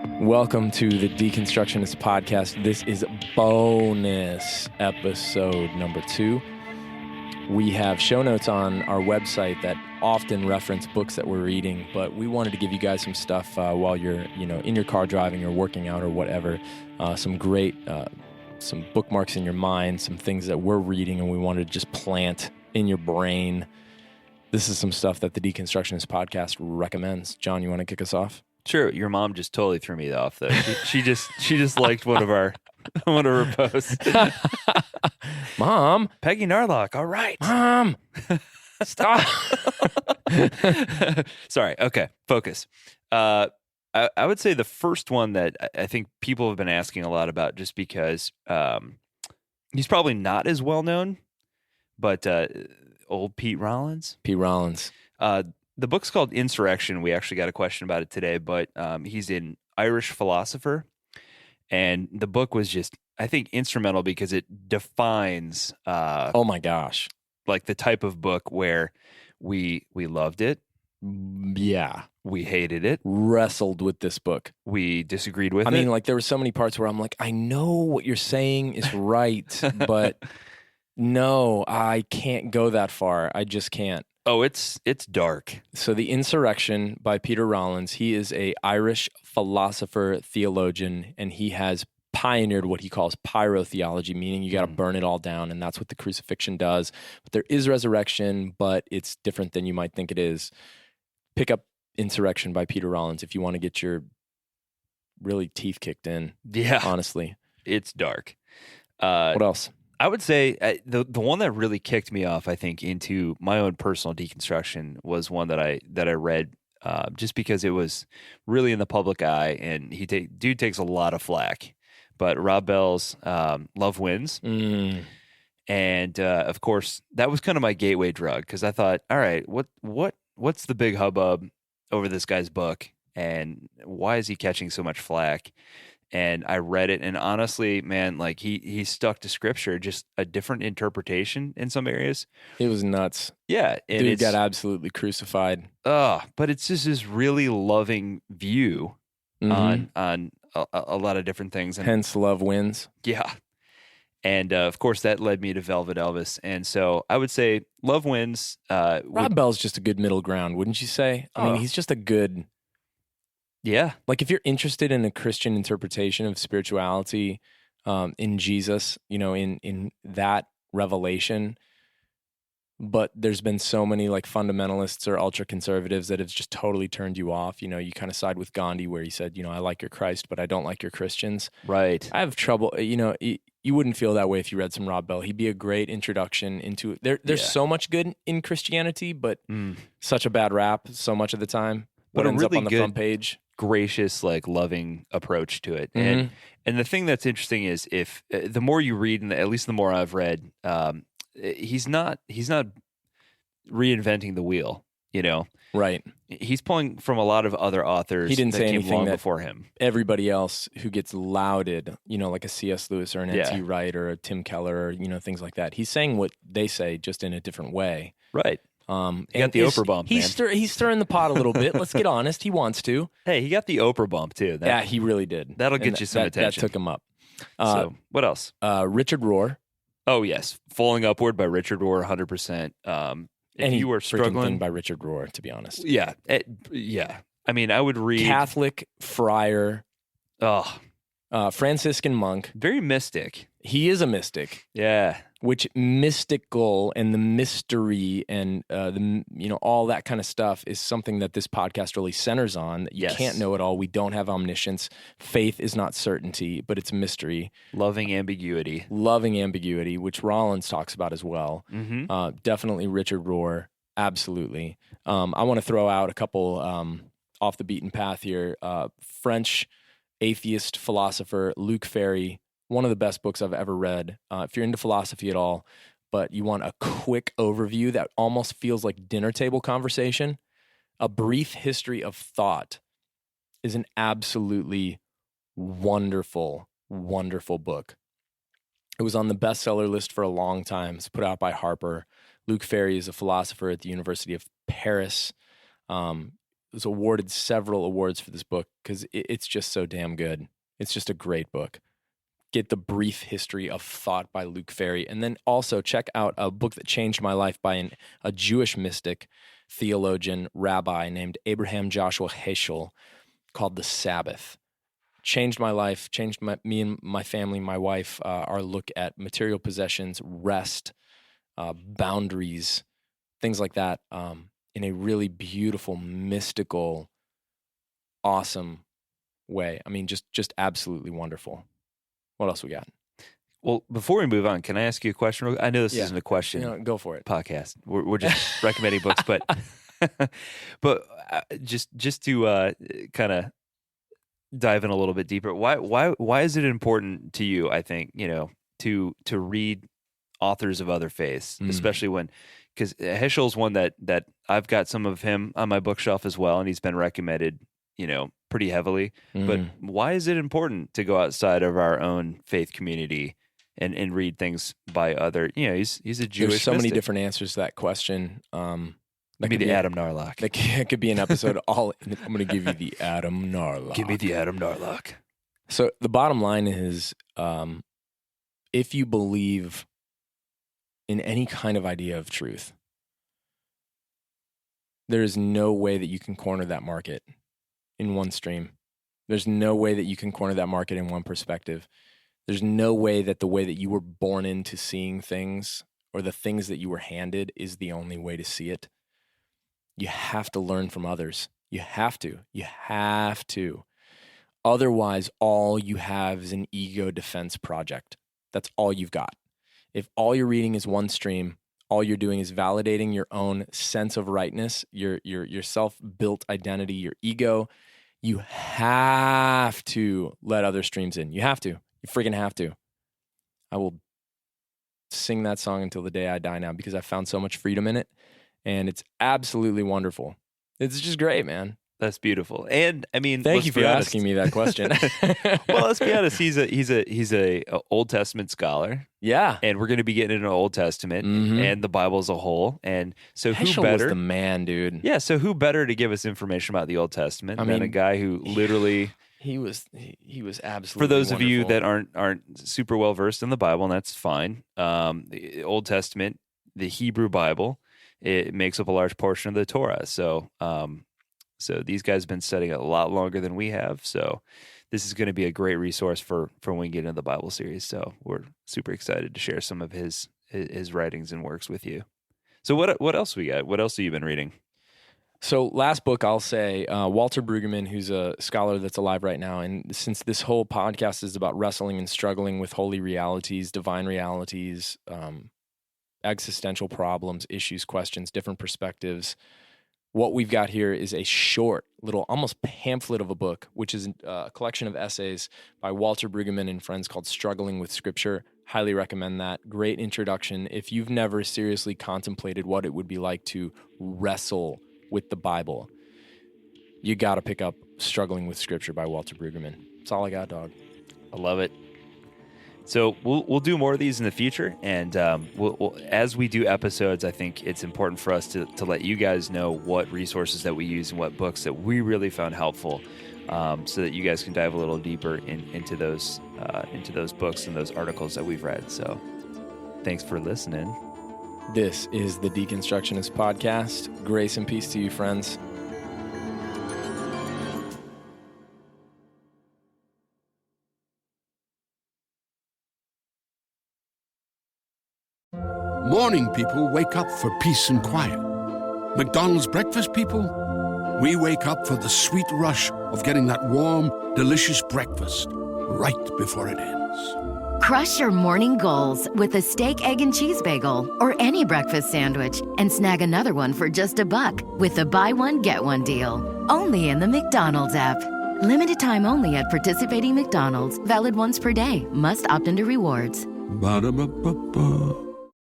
Welcome to the Deconstructionists podcast. This is bonus episode number 2. We have show notes on our website that often reference books that we're reading, but we wanted to give you guys some stuff while you're, in your car driving or working out or whatever. Some great, some bookmarks in your mind, some things that we're reading, and we wanted to just plant in your brain. This is some stuff that the Deconstructionist podcast recommends. John, you want to kick us off? Sure. Your mom just totally threw me off, though. She just liked one of her posts. Mom, Peggy Narlock. All right, Mom, stop. Sorry. Okay, focus. I would say the first one that I think people have been asking a lot about, just because he's probably not as well known, but old Pete Rollins. Pete Rollins. The book's called Insurrection. We actually got a question about it today, but he's an Irish philosopher. And the book was just, I think, instrumental because it defines Oh my gosh. like the type of book where we loved it, Yeah. we hated it, Wrestled with this book. we disagreed with I it. mean, like, there were so many parts where I'm like, I know what you're saying is right, but no, I can't go that far. I just can't. Oh, it's dark. So The Insurrection by Peter Rollins, he is a Irish philosopher, theologian, and he has pioneered what he calls pyrotheology, meaning you got to burn it all down, and that's what the crucifixion does. But there is resurrection, but it's different than you might think it is. Pick up Insurrection by Peter Rollins if you want to get your really teeth kicked in, Yeah, honestly. it's dark. What else? I would say the one that really kicked me off, I think, into my own personal deconstruction was one that I read just because it was really in the public eye, and dude takes a lot of flack. But Rob Bell's Love Wins, and of course that was kind of my gateway drug, because I thought, all right, what's the big hubbub over this guy's book, and why is he catching so much flack? And I read it, and honestly, man, like he stuck to scripture, just a different interpretation in some areas. It was nuts. Yeah, and Dude got absolutely crucified. but it's just this really loving view on a lot of different things. And Hence, Love Wins. yeah, and of course that led me to Velvet Elvis, and so I would say Love Wins. Rob Bell's just a good middle ground, wouldn't you say? I mean, he's just a good... Yeah, Like, if you're interested in a Christian interpretation of spirituality in Jesus, in that revelation, but there's been so many like fundamentalists or ultra conservatives that have just totally turned you off. You kind of side with Gandhi, where he said, I like your Christ, but I don't like your Christians. right. I have trouble, you wouldn't feel that way if you read some Rob Bell. He'd be a great introduction into it. There's so much good in Christianity, but such a bad rap so much of the time. What ends up really on the good front page. Gracious, like loving approach to it. And the thing that's interesting is, if the more you read, and at least the more I've read, he's not reinventing the wheel, Right. He's pulling from a lot of other authors. He didn't that say came anything long that before him. Everybody else who gets lauded, like a C.S. Lewis or an N.T. Wright or a Tim Keller or, things like that. He's saying what they say, just in a different way. Right. He got the Oprah bump, he's man. He's stirring the pot a little bit. Let's get honest. He wants to. Hey, he got the Oprah bump too. Yeah, he really did. That'll get you some attention. That took him up. So what else? Richard Rohr. Oh yes, Falling Upward by Richard Rohr, 100%. If you were struggling, thing by Richard Rohr, to be honest. Yeah, yeah. I mean, I would read Catholic friar, Franciscan monk. very mystic. He is a mystic. Yeah. Which mystical and the mystery and all that kind of stuff is something that this podcast really centers on. You can't know it all. We don't have omniscience. Faith is not certainty, but it's mystery. Loving ambiguity, which Rollins talks about as well. Definitely Richard Rohr. Absolutely. I want to throw out a couple off the beaten path here. French atheist philosopher Luc Ferry. One of the best books I've ever read. If you're into philosophy at all, but you want a quick overview that almost feels like dinner table conversation, A Brief History of Thought is an absolutely wonderful, wonderful book. It was on the bestseller list for a long time. It's put out by Harper. Luc Ferry is a philosopher at the University of Paris. was awarded several awards for this book because it's just so damn good. It's just a great book. Get the brief history of thought by Luke Ferry. And then also check out a book that changed my life by a Jewish mystic, theologian, rabbi named Abraham Joshua Heschel, called The Sabbath. Changed my life, changed me and my family, my wife, our look at material possessions, rest, boundaries, things like that, in a really beautiful, mystical, awesome way. I mean, just absolutely wonderful. What else we got? Well, before we move on, can I ask you a question? I know this isn't a question. Go for it. Podcast. We're just recommending books, but just to kind of dive in a little bit deeper. Why is it important to you? I think to read authors of other faiths, especially because Heschel's one that I've got some of him on my bookshelf as well, and he's been recommended, pretty heavily. But why is it important to go outside of our own faith community and read things by other? He's a Jewish. There's so many mystic. different answers to that question. Maybe the Adam Narlock. That could be an episode. I'm going to give you the Adam Narlock. Give me the Adam Narlock. So the bottom line is, if you believe in any kind of idea of truth, there is no way that you can corner that market in one stream. There's no way that you can corner that market in one perspective. There's no way that the way that you were born into seeing things or the things that you were handed is the only way to see it. You have to learn from others. You have to. Otherwise, all you have is an ego defense project. That's all you've got. If all you're reading is one stream, all you're doing is validating your own sense of rightness, your self-built identity, your ego. You have to let other streams in. You have to. You freaking have to. I will sing that song until the day I die now because I found so much freedom in it. And it's absolutely wonderful. It's just great, man. That's beautiful. And I mean, thank you for asking me that question. Well, let's be honest. He's a Old Testament scholar. Yeah. And we're going to be getting into Old Testament and the Bible as a whole. And so Heschel who better? Was the man, dude. Yeah. So who better to give us information about the Old Testament than a guy who literally he was absolutely for those wonderful. of you that aren't super well versed in the Bible, and that's fine. The Old Testament, the Hebrew Bible, it makes up a large portion of the Torah. So these guys have been studying it a lot longer than we have. So this is going to be a great resource for when we get into the Bible series. So we're super excited to share some of his writings and works with you. So what else we got? What else have you been reading? So last book, I'll say, Walter Brueggemann, who's a scholar that's alive right now. And since this whole podcast is about wrestling and struggling with holy realities, divine realities, existential problems, issues, questions, different perspectives, what we've got here is a short little, almost pamphlet of a book, which is a collection of essays by Walter Brueggemann and friends called Struggling with Scripture. Highly recommend that. Great introduction. If you've never seriously contemplated what it would be like to wrestle with the Bible, you got to pick up Struggling with Scripture by Walter Brueggemann. That's all I got, dog. I love it. So we'll do more of these in the future, and we'll, as we do episodes, I think it's important for us to let you guys know what resources that we use and what books that we really found helpful, so that you guys can dive a little deeper into those books and those articles that we've read. So thanks for listening. This is the Deconstructionist Podcast. Grace and peace to you, friends. Morning people wake up for peace and quiet. McDonald's breakfast people, we wake up for the sweet rush of getting that warm, delicious breakfast right before it ends. Crush your morning goals with a steak, egg, and cheese bagel or any breakfast sandwich and snag another one for just $1 with the buy one, get one deal. Only in the McDonald's app. Limited time only at participating McDonald's. Valid once per day. Must opt into rewards. Ba-da-ba-ba-ba.